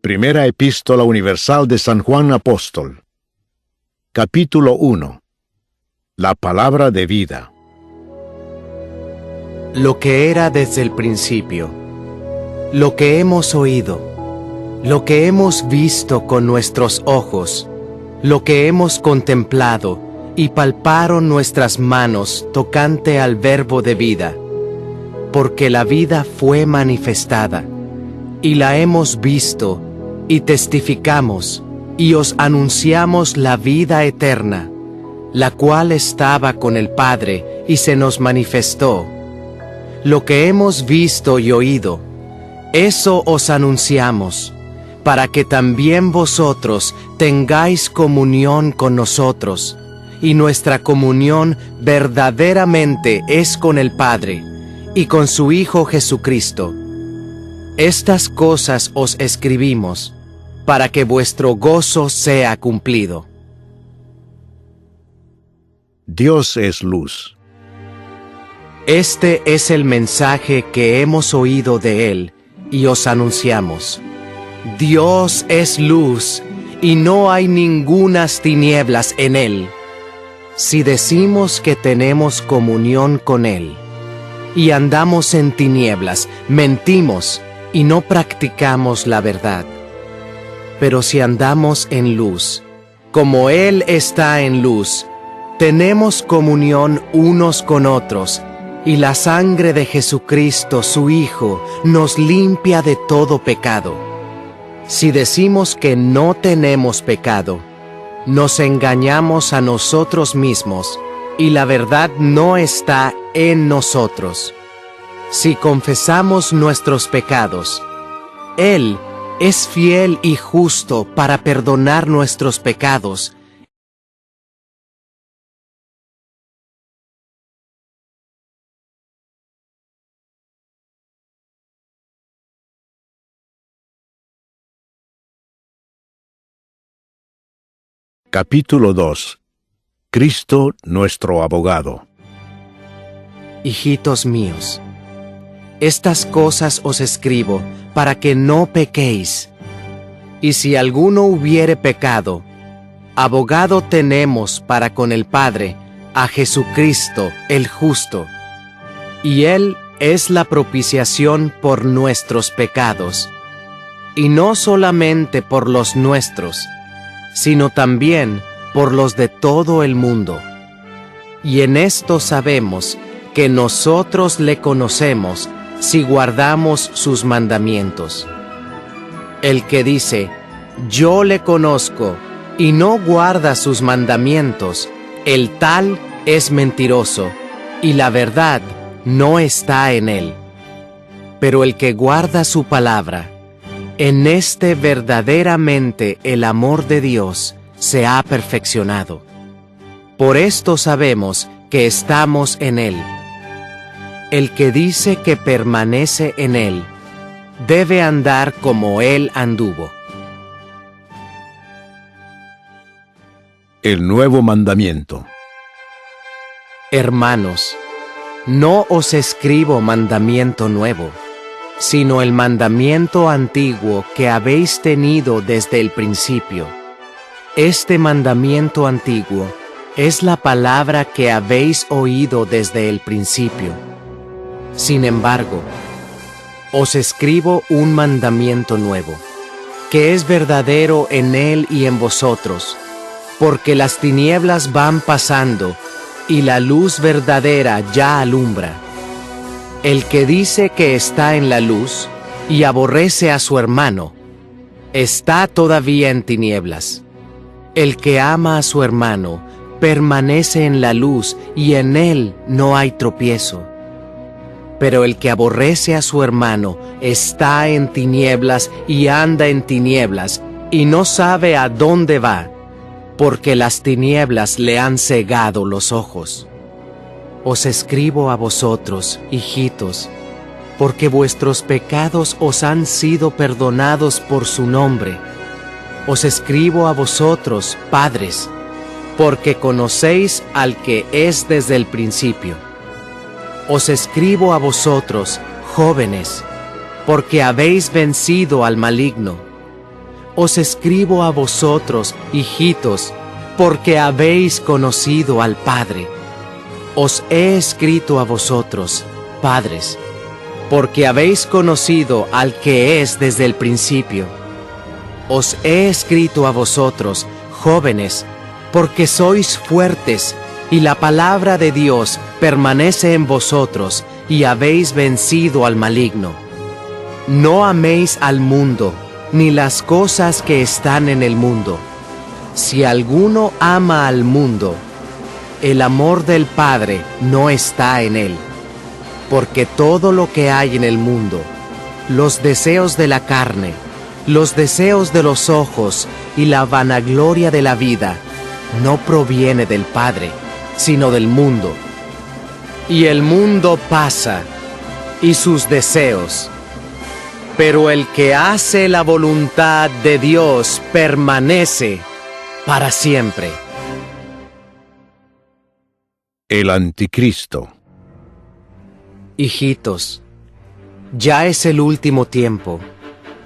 Primera Epístola Universal de San Juan Apóstol. Capítulo 1. La palabra de vida. Lo que era desde el principio, lo que hemos oído, lo que hemos visto con nuestros ojos, lo que hemos contemplado y palparon nuestras manos tocante al verbo de vida, porque la vida fue manifestada, y la hemos visto, y testificamos, y os anunciamos la vida eterna, la cual estaba con el Padre, y se nos manifestó. Lo que hemos visto y oído, eso os anunciamos, para que también vosotros tengáis comunión con nosotros, y nuestra comunión verdaderamente es con el Padre, y con su Hijo Jesucristo. Estas cosas os escribimos, para que vuestro gozo sea cumplido. Dios es luz. Este es el mensaje que hemos oído de Él, y os anunciamos. Dios es luz, y no hay ningunas tinieblas en Él. Si decimos que tenemos comunión con Él, y andamos en tinieblas, mentimos, y no practicamos la verdad. Pero si andamos en luz, como Él está en luz, tenemos comunión unos con otros, y la sangre de Jesucristo, su Hijo, nos limpia de todo pecado. Si decimos que no tenemos pecado, nos engañamos a nosotros mismos, y la verdad no está en nosotros. Si confesamos nuestros pecados, Él es fiel y justo para perdonar nuestros pecados Capítulo 2. Cristo nuestro abogado. Hijitos míos, estas cosas os escribo para que no pequéis. Y si alguno hubiere pecado, abogado tenemos para con el Padre, a Jesucristo el justo. Y Él es la propiciación por nuestros pecados, y no solamente por los nuestros, sino también por los de todo el mundo. Y en esto sabemos que nosotros le conocemos si guardamos sus mandamientos. El que dice, yo le conozco, y no guarda sus mandamientos, el tal es mentiroso, y la verdad no está en él. Pero el que guarda su palabra, en este verdaderamente el amor de Dios se ha perfeccionado. Por esto sabemos que estamos en Él. El que dice que permanece en Él, debe andar como Él anduvo. El nuevo mandamiento. Hermanos, no os escribo mandamiento nuevo, sino el mandamiento antiguo que habéis tenido desde el principio. Este mandamiento antiguo es la palabra que habéis oído desde el principio. Sin embargo, os escribo un mandamiento nuevo, que es verdadero en él y en vosotros, porque las tinieblas van pasando, y la luz verdadera ya alumbra. El que dice que está en la luz y aborrece a su hermano, está todavía en tinieblas. El que ama a su hermano permanece en la luz y en él no hay tropiezo. Pero el que aborrece a su hermano está en tinieblas y anda en tinieblas y no sabe a dónde va, porque las tinieblas le han cegado los ojos. Os escribo a vosotros, hijitos, porque vuestros pecados os han sido perdonados por su nombre. Os escribo a vosotros, padres, porque conocéis al que es desde el principio. Os escribo a vosotros, jóvenes, porque habéis vencido al maligno. os escribo a vosotros, hijitos, porque habéis conocido al Padre. Os he escrito a vosotros, padres, porque habéis conocido al que es desde el principio. Os he escrito a vosotros, jóvenes, porque sois fuertes, y la palabra de Dios permanece en vosotros, y habéis vencido al maligno. No améis al mundo, ni las cosas que están en el mundo. Si alguno ama al mundo, el amor del Padre no está en él. Porque todo lo que hay en el mundo, los deseos de la carne, los deseos de los ojos y la vanagloria de la vida, no proviene del Padre, sino del mundo. Y el mundo pasa, y sus deseos, pero el que hace la voluntad de Dios permanece para siempre. El Anticristo. Hijitos, ya es el último tiempo,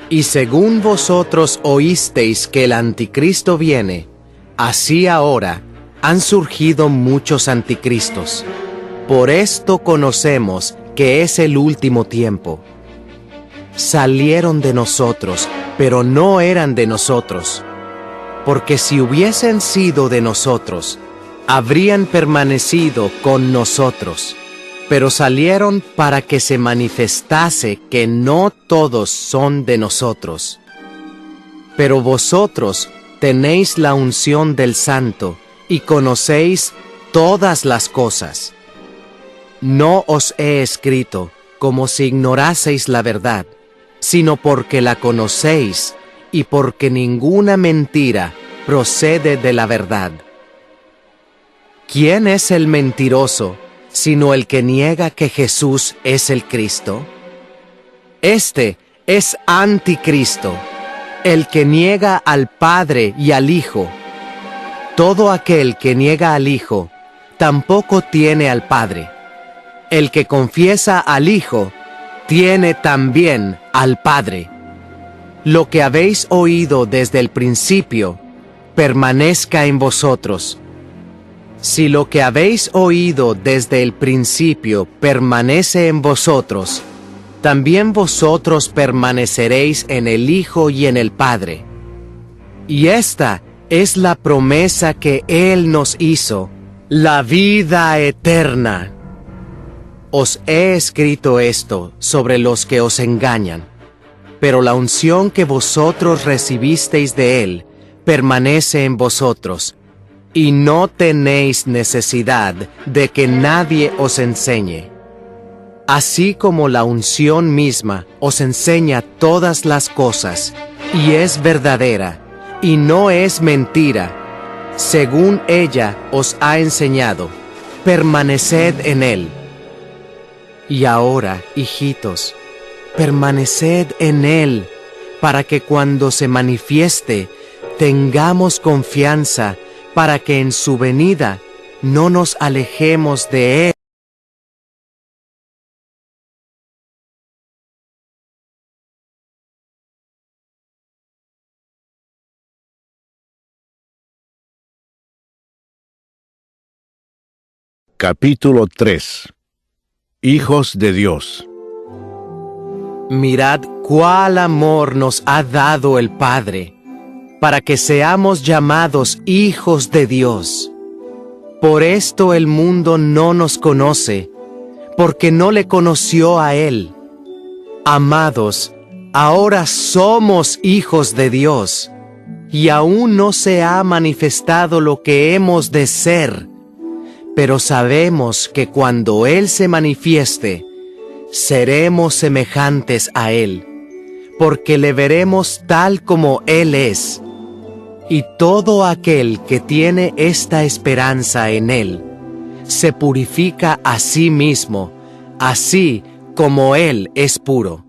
y según vosotros oísteis que el Anticristo viene, así ahora han surgido muchos anticristos. Por esto conocemos que es el último tiempo. Salieron de nosotros, pero no eran de nosotros. Porque si hubiesen sido de nosotros, habrían permanecido con nosotros. Pero salieron para que se manifestase que no todos son de nosotros. Pero vosotros tenéis la unción del Santo y conocéis todas las cosas. No os he escrito como si ignoraseis la verdad, sino porque la conocéis y porque ninguna mentira procede de la verdad. ¿Quién es el mentiroso sino el que niega que Jesús es el Cristo? Este es Anticristo, el que niega al Padre y al Hijo. Todo aquel que niega al Hijo tampoco tiene al Padre. El que confiesa al Hijo tiene también al Padre. Lo que habéis oído desde el principio permanezca en vosotros. Si lo que habéis oído desde el principio permanece en vosotros, también vosotros permaneceréis en el Hijo y en el Padre. Y esta es la promesa que Él nos hizo, la vida eterna. Os he escrito esto sobre los que os engañan, pero la unción que vosotros recibisteis de Él permanece en vosotros, y no tenéis necesidad de que nadie os enseñe. Así como la unción misma os enseña todas las cosas, y es verdadera, y no es mentira, según ella os ha enseñado, permaneced en Él. Y ahora, hijitos, permaneced en Él, para que cuando se manifieste, tengamos confianza, para que en su venida no nos alejemos de Él. Capítulo 3. Hijos de Dios. Mirad cuál amor nos ha dado el Padre, para que seamos llamados hijos de Dios. Por esto el mundo no nos conoce, porque no le conoció a Él. Amados, ahora somos hijos de Dios, y aún no se ha manifestado lo que hemos de ser, pero sabemos que cuando Él se manifieste, seremos semejantes a Él, porque le veremos tal como Él es. Y todo aquel que tiene esta esperanza en Él, se purifica a sí mismo, así como Él es puro.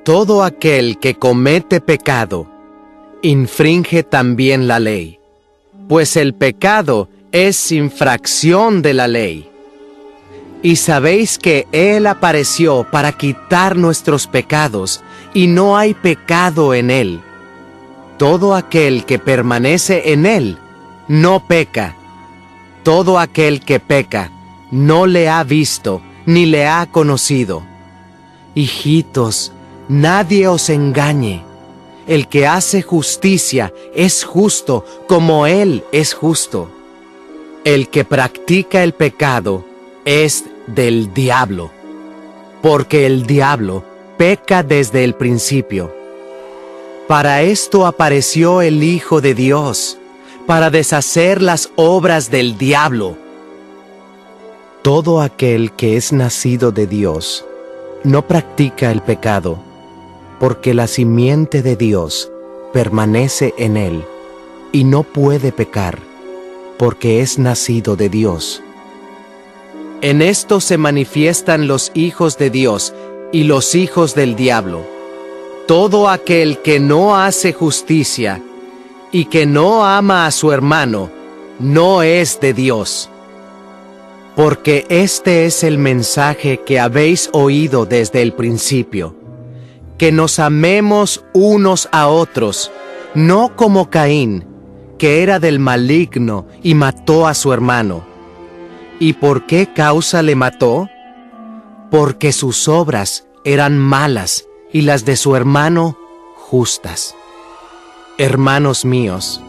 Todo aquel que comete pecado, infringe también la ley, pues el pecado es infracción de la ley. Y sabéis que Él apareció para quitar nuestros pecados, y no hay pecado en Él. todo aquel que permanece en él no peca. Todo aquel que peca no le ha visto ni le ha conocido. Hijitos, nadie os engañe. El que hace justicia es justo como él es justo. El que practica el pecado es del diablo, porque el diablo peca desde el principio. Para esto apareció el Hijo de Dios, para deshacer las obras del diablo. Todo aquel que es nacido de Dios no practica el pecado, porque la simiente de Dios permanece en él y no puede pecar, porque es nacido de Dios. En esto se manifiestan los hijos de Dios y los hijos del diablo. Todo aquel que no hace justicia y que no ama a su hermano no es de Dios. Porque este es el mensaje que habéis oído desde el principio, que nos amemos unos a otros, no como Caín, que era del maligno y mató a su hermano. ¿Y por qué causa le mató? Porque sus obras eran malas y las de su hermano justas. Hermanos míos,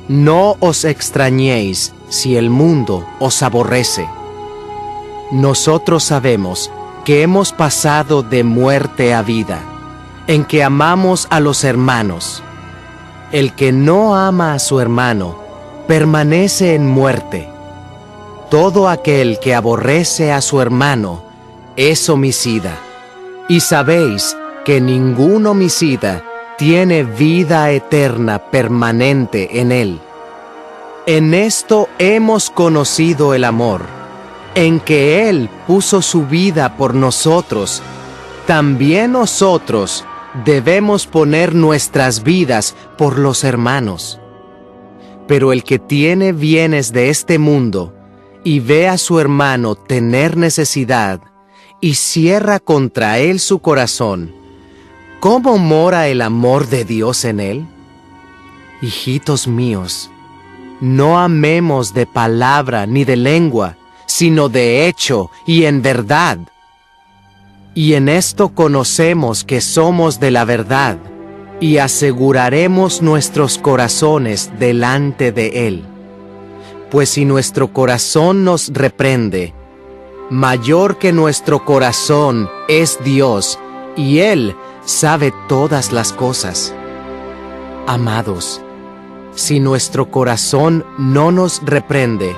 no os extrañéis si el mundo os aborrece. Nosotros sabemos que hemos pasado de muerte a vida, en que amamos a los hermanos. El que no ama a su hermano permanece en muerte. Todo aquel que aborrece a su hermano es homicida. Y sabéis que ningún homicida tiene vida eterna permanente en él. En esto hemos conocido el amor, en que Él puso su vida por nosotros. También nosotros debemos poner nuestras vidas por los hermanos. Pero el que tiene bienes de este mundo y ve a su hermano tener necesidad y cierra contra él su corazón, ¿cómo mora el amor de Dios en él? Hijitos míos, no amemos de palabra ni de lengua, sino de hecho y en verdad. Y en esto conocemos que somos de la verdad, y aseguraremos nuestros corazones delante de Él. Pues si nuestro corazón nos reprende, mayor que nuestro corazón es Dios, y Él sabe todas las cosas. Amados, si nuestro corazón no nos reprende,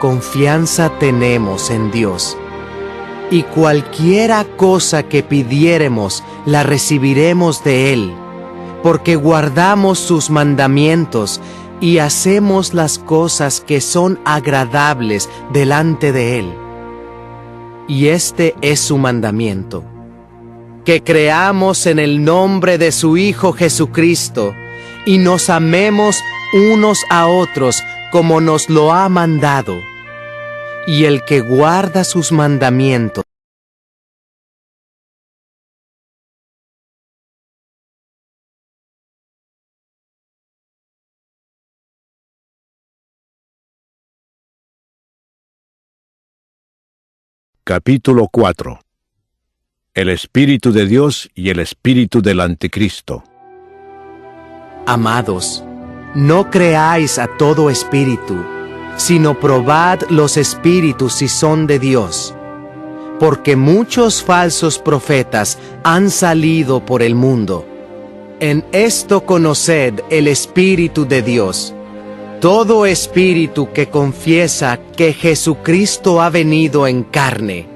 confianza tenemos en Dios, y cualquiera cosa que pidiéremos la recibiremos de Él, porque guardamos sus mandamientos y hacemos las cosas que son agradables delante de Él. Y este es su mandamiento, que creamos en el nombre de su Hijo Jesucristo, y nos amemos unos a otros como nos lo ha mandado. Y el que guarda sus mandamientos Capítulo 4. El Espíritu de Dios y el Espíritu del Anticristo. Amados, no creáis a todo espíritu, sino probad los espíritus si son de Dios, porque muchos falsos profetas han salido por el mundo. En esto conoced el Espíritu de Dios. Todo espíritu que confiesa que Jesucristo ha venido en carne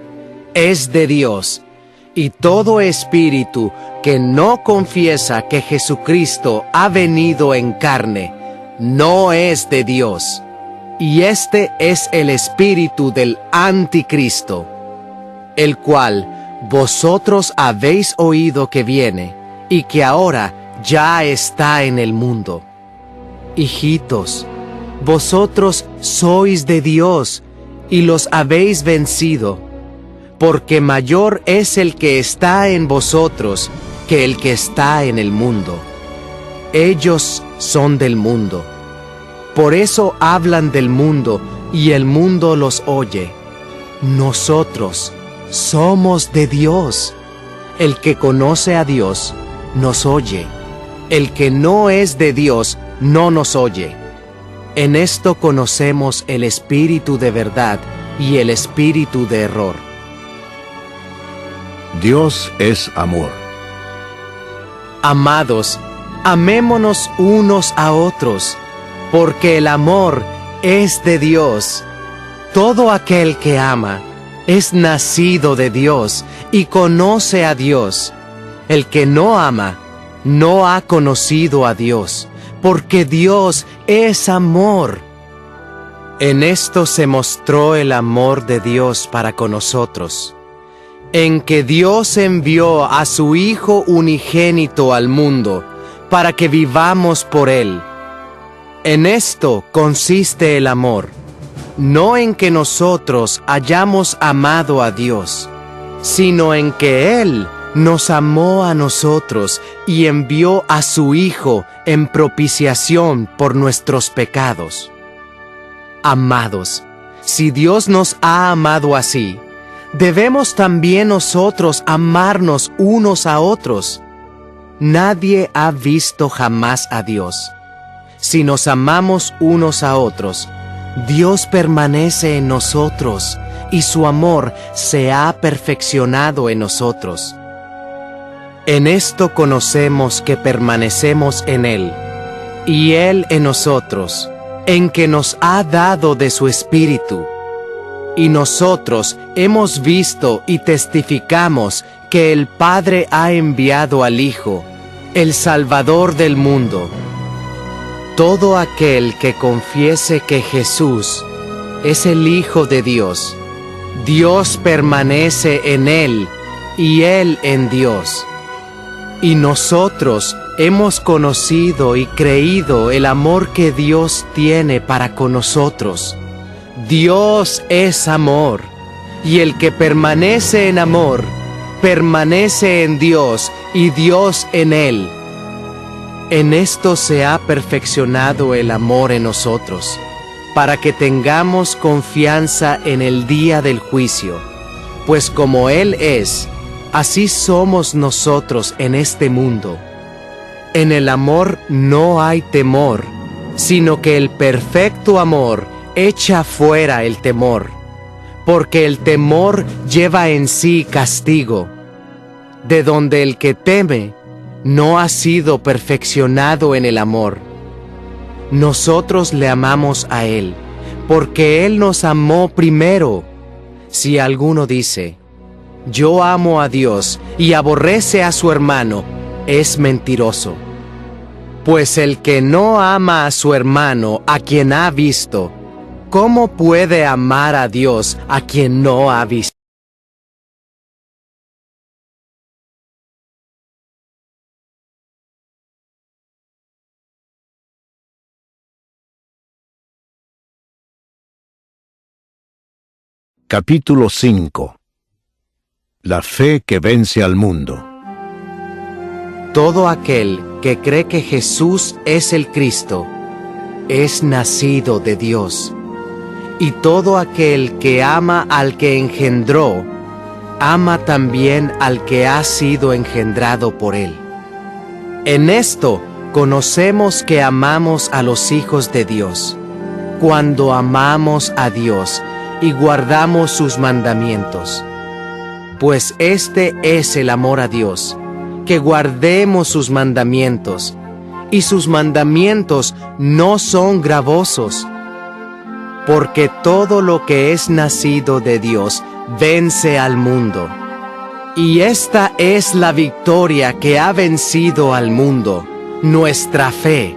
es de Dios, y todo espíritu que no confiesa que Jesucristo ha venido en carne no es de Dios. Y este es el espíritu del Anticristo, el cual vosotros habéis oído que viene, y que ahora ya está en el mundo. Hijitos, vosotros sois de Dios, y los habéis vencido, porque mayor es el que está en vosotros que el que está en el mundo. Ellos son del mundo. Por eso hablan del mundo y el mundo los oye. Nosotros somos de Dios. El que conoce a Dios nos oye. El que no es de Dios no nos oye. En esto conocemos el espíritu de verdad y el espíritu de error. Dios es amor. Amados, amémonos unos a otros, porque el amor es de Dios. Todo aquel que ama es nacido de Dios y conoce a Dios. El que no ama no ha conocido a Dios, porque Dios es amor. En esto se mostró el amor de Dios para con nosotros, en que Dios envió a su Hijo unigénito al mundo, para que vivamos por Él. En esto consiste el amor, no en que nosotros hayamos amado a Dios, sino en que Él nos amó a nosotros y envió a su Hijo en propiciación por nuestros pecados. Amados, si Dios nos ha amado así, debemos también nosotros amarnos unos a otros. Nadie ha visto jamás a Dios. Si nos amamos unos a otros, Dios permanece en nosotros y su amor se ha perfeccionado en nosotros. En esto conocemos que permanecemos en Él, y Él en nosotros, en que nos ha dado de su Espíritu. Y nosotros hemos visto y testificamos que el Padre ha enviado al Hijo, el Salvador del mundo. Todo aquel que confiese que Jesús es el Hijo de Dios, Dios permanece en Él y Él en Dios. Y nosotros hemos conocido y creído el amor que Dios tiene para con nosotros. Dios es amor, y el que permanece en amor, permanece en Dios y Dios en él. En esto se ha perfeccionado el amor en nosotros, para que tengamos confianza en el día del juicio, pues como Él es, así somos nosotros en este mundo. En el amor no hay temor, sino que el perfecto amor echa fuera el temor, porque el temor lleva en sí castigo, de donde el que teme no ha sido perfeccionado en el amor. Nosotros le amamos a Él, porque Él nos amó primero. Si alguno dice, yo amo a Dios y aborrece a su hermano, es mentiroso. Pues el que no ama a su hermano, a quien ha visto, ¿cómo puede amar a Dios a quien no ha visto? Capítulo 5. La fe que vence al mundo. Todo aquel que cree que Jesús es el Cristo, es nacido de Dios. Y todo aquel que ama al que engendró, ama también al que ha sido engendrado por Él. En esto conocemos que amamos a los hijos de Dios, cuando amamos a Dios y guardamos sus mandamientos. Pues este es el amor a Dios, que guardemos sus mandamientos, y sus mandamientos no son gravosos, porque todo lo que es nacido de Dios vence al mundo. Y esta es la victoria que ha vencido al mundo, nuestra fe.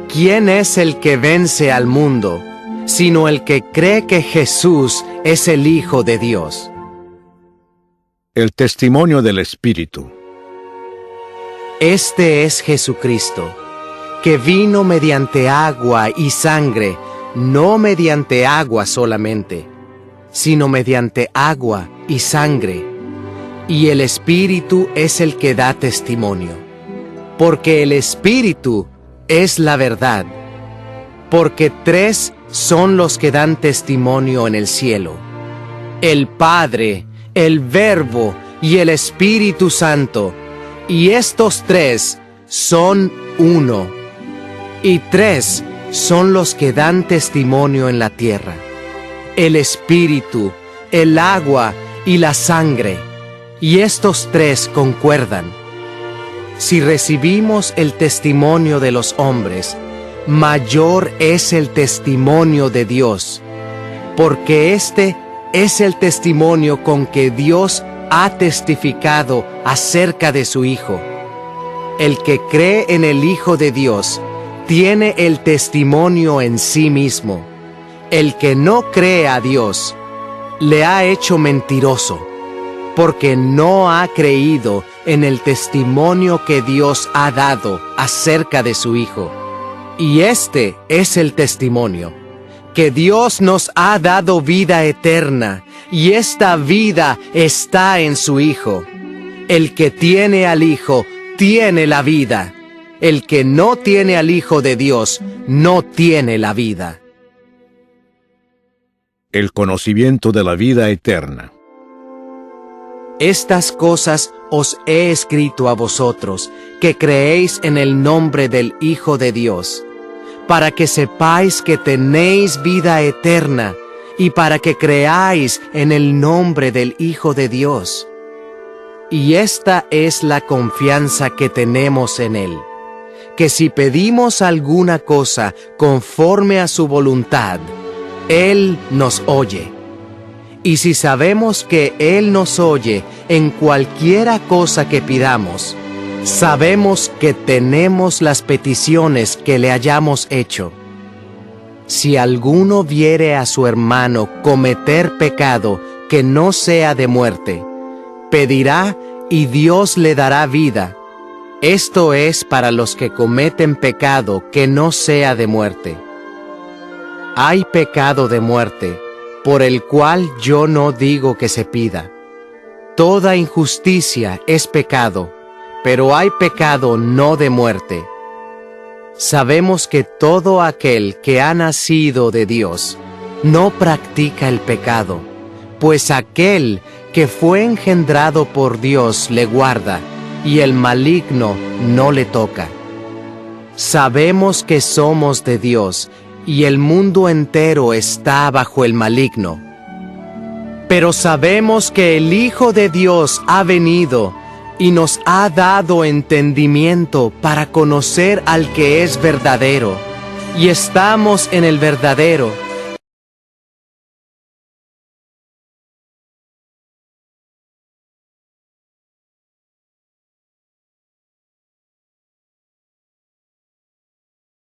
¿Quién es el que vence al mundo, sino el que cree que Jesús es el Hijo de Dios? El testimonio del Espíritu. Este es Jesucristo, que vino mediante agua y sangre, no mediante agua solamente, sino mediante agua y sangre. Y el Espíritu es el que da testimonio, porque el Espíritu es la verdad. Porque 3 son los que dan testimonio en el cielo: el Padre, el Verbo y el Espíritu Santo, y estos 3 son uno. Y 3 son los que dan testimonio en la tierra: el Espíritu, el agua y la sangre, y estos 3 concuerdan. Si recibimos el testimonio de los hombres, mayor es el testimonio de Dios, porque este es el testimonio con que Dios ha testificado acerca de su Hijo. El que cree en el Hijo de Dios tiene el testimonio en sí mismo. El que no cree a Dios le ha hecho mentiroso, porque no ha creído en el testimonio que Dios ha dado acerca de su Hijo. Y este es el testimonio, que Dios nos ha dado vida eterna, y esta vida está en su Hijo. El que tiene al Hijo tiene la vida. El que no tiene al Hijo de Dios no tiene la vida. El conocimiento de la vida eterna. Estas cosas os he escrito a vosotros, que creéis en el nombre del Hijo de Dios, para que sepáis que tenéis vida eterna, y para que creáis en el nombre del Hijo de Dios. Y esta es la confianza que tenemos en Él, que si pedimos alguna cosa conforme a su voluntad, Él nos oye. Y si sabemos que Él nos oye en cualquiera cosa que pidamos, sabemos que tenemos las peticiones que le hayamos hecho. Si alguno viere a su hermano cometer pecado que no sea de muerte, pedirá y Dios le dará vida. Esto es para los que cometen pecado que no sea de muerte. Hay pecado de muerte, por el cual yo no digo que se pida. Toda injusticia es pecado, pero hay pecado no de muerte. Sabemos que todo aquel que ha nacido de Dios no practica el pecado, pues aquel que fue engendrado por Dios le guarda, y el maligno no le toca. Sabemos que somos de Dios, y el mundo entero está bajo el maligno. Pero sabemos que el Hijo de Dios ha venido y nos ha dado entendimiento para conocer al que es verdadero, y estamos en el verdadero,